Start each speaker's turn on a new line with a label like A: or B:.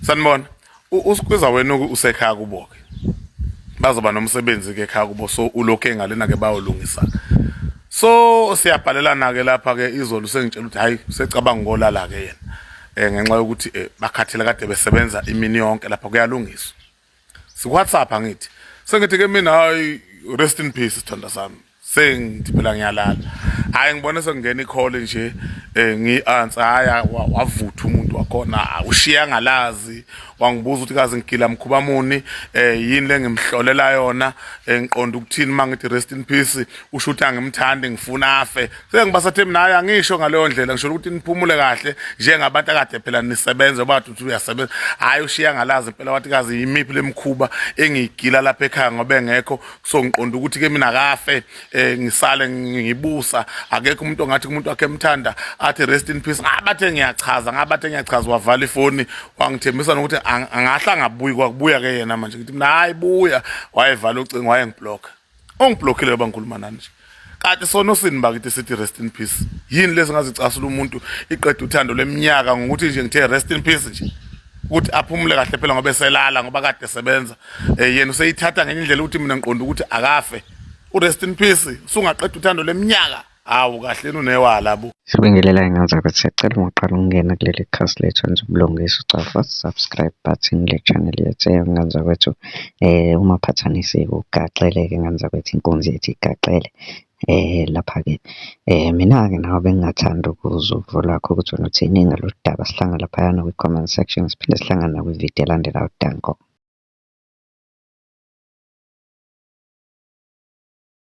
A: Sanibona. Usikhwiza wena usekhaya kubo ke. Bazoba nomsebenzi ke ekhaya kubo so ulokhe ngalena ke bayolungisa. So siyabhalelana ke lapha ke izolo sengitshela ukuthi hayi secabanga ngolala ke yena. Ngenxa yokuthi bakhathela kade besebenza imini yonke lapha kuyalungiswa. WhatsApp angithi. Sengithi ke mina hayi rest in peace sithanda sami. Sengithi phela ngiyalala. Hayi ngibone sengingena icall nje ngi-answer haya wavutha umuntu wakhona ushiya ngalazi wangibuza ukuthi kaze ngigila mkhuba muni yini lengimhlolela yona ngiqonda ukuthini mangithi rest in peace usho ukuthi angimthandi ngifuna afe sengibasethe mina hayi angisho ngaleyo ndlela ngisho ukuthi niphumule kahle njengabantu akade phela nisebenza bathi uthi uyasebenza hayi ushiya ngalazi phela wathi kaze yimiphi lemkhuba engigila lapha ekhaya ngoba engekho so ngiqonda ukuthi ke mina akafe ngisale ngibusa akekho umuntu ongathi umuntu wakhe emthanda athi rest in peace ngabathe ngiyachaza wavala ifoni wangithembisa nokuthi angahla ngabuyi kwakubuya ke yena manje ngithi mina hayi buya wayevala ucingo wayengiblock ongiblockile bangikhuluma nani nje kanti sona sini bakithi sithi rest in peace yini lezi ngazicasula umuntu iqeda uthando leminyaka ngokuthi nje ngithe rest in peace nje ukuthi aphumule kahle phela ngoba eselala ngoba kade esebenza yena useyithatha ngenye indlela ukuthi mina ngiqonda ukuthi akafe rest in peace usungaqeda uthando leminyaka hawu kahle unewala bu
B: Sibingelela ingane siyacela ungaqala ukungena kuleli khasi lethu wenza ubulungiswa ucafa subscribe button le channel yethu ingane zakwethu uma phathanise ugaxeleke ingane zakwethu inkunzi yethu igaxele lapha ke mina ke nawe bengingathanda ukuzwa uvo lwakho ukuthi wena uthini ngalolu daba sihlangana lapha yana kwi comment section siphinde sihlangana kwi video elandelayo danko.